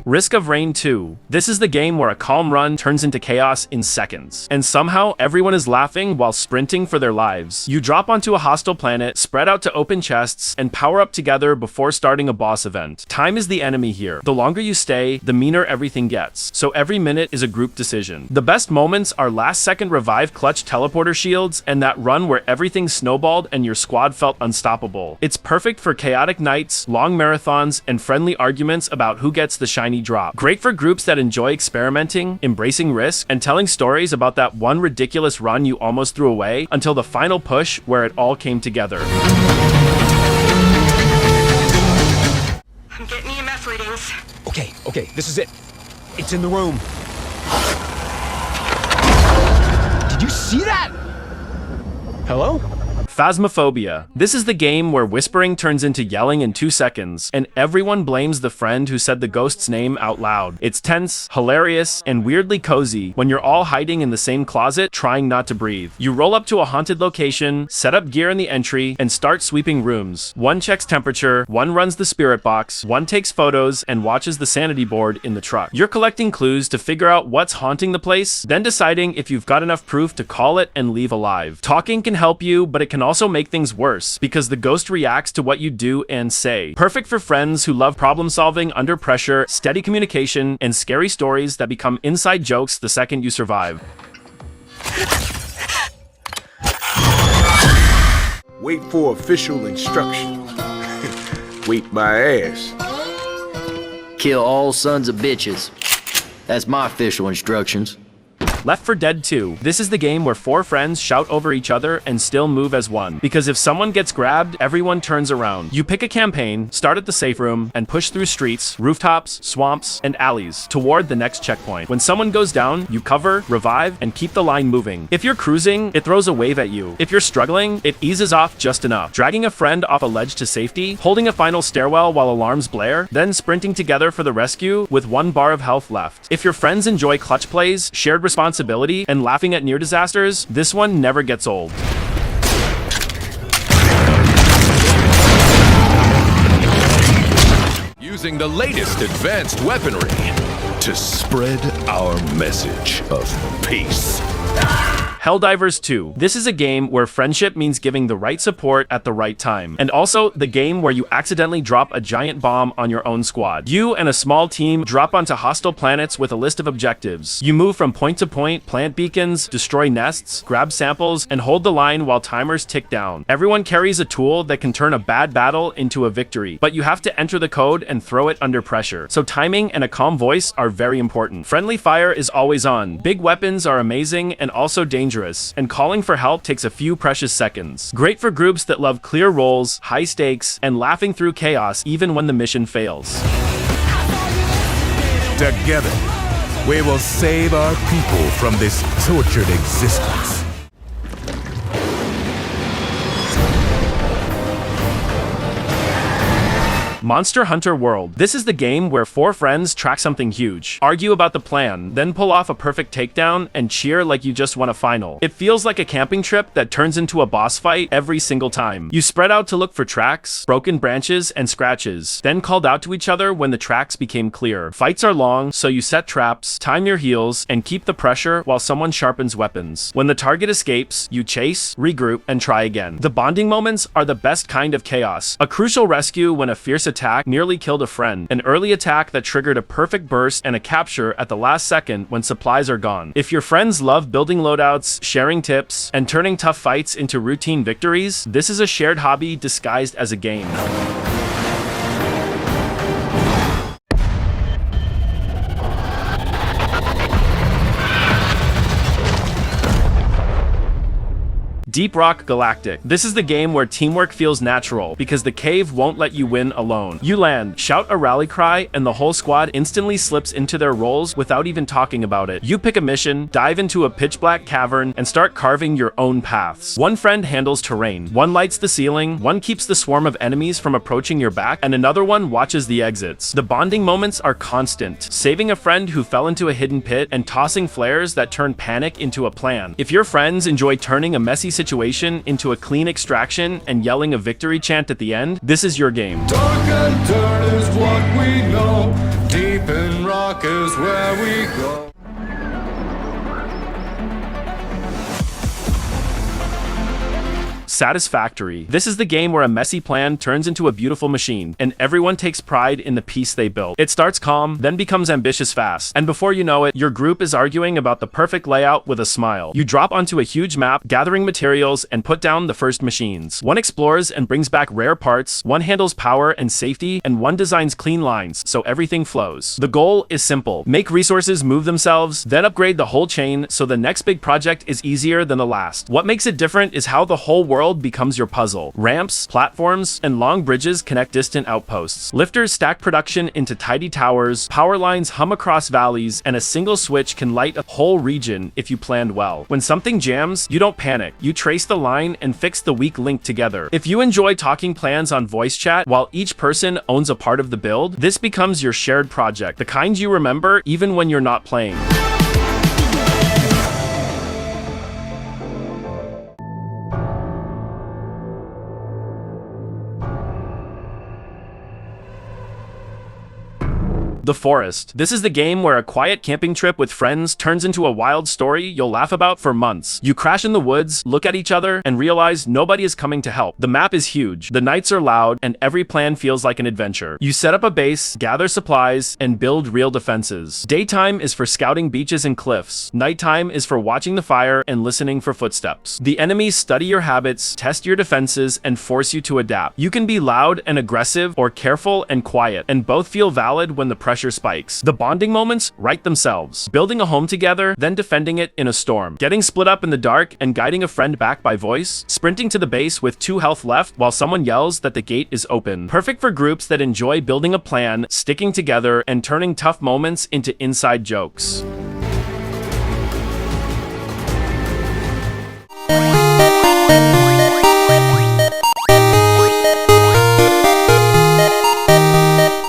Risk of Rain 2. This is the game where a calm run turns into chaos in seconds. And somehow, everyone is laughing while sprinting for their lives. You drop onto a hostile planet, spread out to open chests, and power up together before starting a boss event. Time is the enemy here. The longer you stay, the meaner everything gets. So every minute is a group decision. The best moments are last-second revive clutch teleporter shields and that run where everything snowballed and your squad felt unstoppable. It's perfect for chaotic nights, long marathons, and friendly arguments about who gets the shiny drop. Great for groups that enjoy experimenting, embracing risk, and telling stories about that one ridiculous run you almost threw away until the final push where it all came together. I'm getting EMF readings. Okay, this is it. It's in the room. Did you see that? Hello? Phasmophobia. This is the game where whispering turns into yelling in 2 seconds, and everyone blames the friend who said the ghost's name out loud. It's tense, hilarious, and weirdly cozy when you're all hiding in the same closet trying not to breathe. You roll up to a haunted location, set up gear in the entry, and start sweeping rooms. One checks temperature, one runs the spirit box, one takes photos, and watches the sanity board in the truck. You're collecting clues to figure out what's haunting the place, then deciding if you've got enough proof to call it and leave alive. Talking can help you, but it can also make things worse because the ghost reacts to what you do and say. Perfect for friends who love problem solving under pressure, steady communication, and scary stories that become inside jokes the second you survive. Wait for official instructions. Wait my ass. Kill all sons of bitches. That's my official instructions. Left 4 Dead 2. This is the game where 4 friends shout over each other and still move as one. Because if someone gets grabbed, everyone turns around. You pick a campaign, start at the safe room, and push through streets, rooftops, swamps, and alleys toward the next checkpoint. When someone goes down, you cover, revive, and keep the line moving. If you're cruising, it throws a wave at you. If you're struggling, it eases off just enough. Dragging a friend off a ledge to safety, holding a final stairwell while alarms blare, then sprinting together for the rescue with 1 bar of health left. If your friends enjoy clutch plays, shared responsibility, and laughing at near disasters, this one never gets old. Using the latest advanced weaponry to spread our message of peace. Helldivers 2. This is a game where friendship means giving the right support at the right time. And also the game where you accidentally drop a giant bomb on your own squad. You and a small team drop onto hostile planets with a list of objectives. You move from point to point, plant beacons, destroy nests, grab samples, and hold the line while timers tick down. Everyone carries a tool that can turn a bad battle into a victory, but you have to enter the code and throw it under pressure. So timing and a calm voice are very important. Friendly fire is always on. Big weapons are amazing and also dangerous, and calling for help takes a few precious seconds. Great for groups that love clear roles, high stakes, and laughing through chaos even when the mission fails. Together, we will save our people from this tortured existence. Monster Hunter World. This is the game where 4 friends track something huge, argue about the plan, then pull off a perfect takedown and cheer like you just won a final. It feels like a camping trip that turns into a boss fight every single time. You spread out to look for tracks, broken branches, and scratches, then called out to each other when the tracks became clear. Fights are long, so you set traps, time your heals, and keep the pressure while someone sharpens weapons. When the target escapes, you chase, regroup, and try again. The bonding moments are the best kind of chaos. A crucial rescue when a fierce attack nearly killed a friend, an early attack that triggered a perfect burst, and a capture at the last second when supplies are gone. If your friends love building loadouts, sharing tips, and turning tough fights into routine victories, this is a shared hobby disguised as a game. Deep Rock Galactic. This is the game where teamwork feels natural because the cave won't let you win alone. You land, shout a rally cry, and the whole squad instantly slips into their roles without even talking about it. You pick a mission, dive into a pitch black cavern, and start carving your own paths. One friend handles terrain, one lights the ceiling, one keeps the swarm of enemies from approaching your back, and another one watches the exits. The bonding moments are constant, saving a friend who fell into a hidden pit and tossing flares that turn panic into a plan. If your friends enjoy turning a messy situation situation into a clean extraction and yelling a victory chant at the end, this is your game. Dark and dirt is what we know. Deep in rock is where we go. Satisfactory. This is the game where a messy plan turns into a beautiful machine, and everyone takes pride in the piece they built. It starts calm, then becomes ambitious fast, and before you know it, your group is arguing about the perfect layout with a smile. You drop onto a huge map, gathering materials, and put down the first machines. One explores and brings back rare parts, one handles power and safety, and one designs clean lines, so everything flows. The goal is simple. Make resources move themselves, then upgrade the whole chain so the next big project is easier than the last. What makes it different is how the whole world becomes your puzzle. Ramps, platforms, and long bridges connect distant outposts. Lifters stack production into tidy towers, power lines hum across valleys, and a single switch can light a whole region if you planned well. When something jams, you don't panic. You trace the line and fix the weak link together. If you enjoy talking plans on voice chat while each person owns a part of the build, this becomes your shared project, the kind you remember even when you're not playing. The Forest. This is the game where a quiet camping trip with friends turns into a wild story you'll laugh about for months. You crash in the woods, look at each other, and realize nobody is coming to help. The map is huge, the nights are loud, and every plan feels like an adventure. You set up a base, gather supplies, and build real defenses. Daytime is for scouting beaches and cliffs. Nighttime is for watching the fire and listening for footsteps. The enemies study your habits, test your defenses, and force you to adapt. You can be loud and aggressive, or careful and quiet, and both feel valid when the pressure spikes. The bonding moments write themselves. Building a home together, then defending it in a storm. Getting split up in the dark and guiding a friend back by voice. Sprinting to the base with 2 health left while someone yells that the gate is open. Perfect for groups that enjoy building a plan, sticking together, and turning tough moments into inside jokes.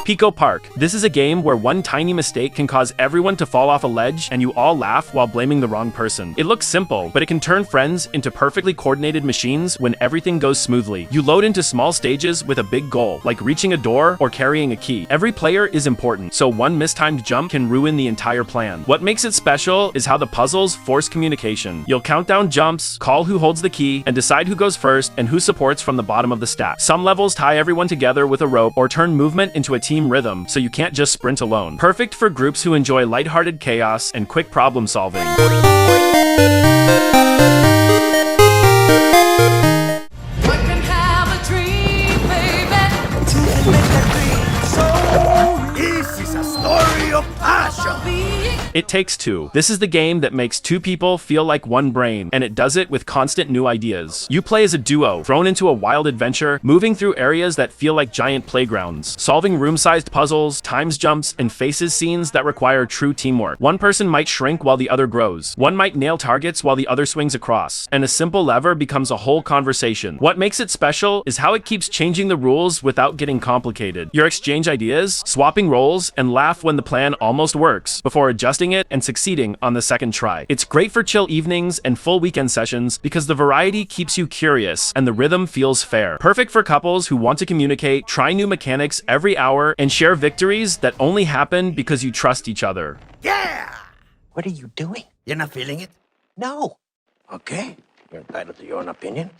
Pico Park. This is a game where one tiny mistake can cause everyone to fall off a ledge and you all laugh while blaming the wrong person. It looks simple, but it can turn friends into perfectly coordinated machines when everything goes smoothly. You load into small stages with a big goal, like reaching a door or carrying a key. Every player is important, so one mistimed jump can ruin the entire plan. What makes it special is how the puzzles force communication. You'll count down jumps, call who holds the key, and decide who goes first and who supports from the bottom of the stack. Some levels tie everyone together with a rope or turn movement into a team rhythm, so you can't just sprint alone. Perfect for groups who enjoy lighthearted chaos and quick problem solving. It Takes Two. This is the game that makes 2 people feel like one brain, and it does it with constant new ideas. You play as a duo, thrown into a wild adventure, moving through areas that feel like giant playgrounds, solving room-sized puzzles, times jumps, and faces scenes that require true teamwork. One person might shrink while the other grows. One might nail targets while the other swings across, and a simple lever becomes a whole conversation. What makes it special is how it keeps changing the rules without getting complicated. You exchange ideas, swapping roles, and laugh when the plan almost works, before adjusting it and succeeding on the second try. It's great for chill evenings and full weekend sessions because the variety keeps you curious and the rhythm feels fair. Perfect for couples who want to communicate, try new mechanics every hour, and share victories that only happen because you trust each other. Yeah! What are you doing? You're not feeling it? No. Okay. You're entitled to your own opinion.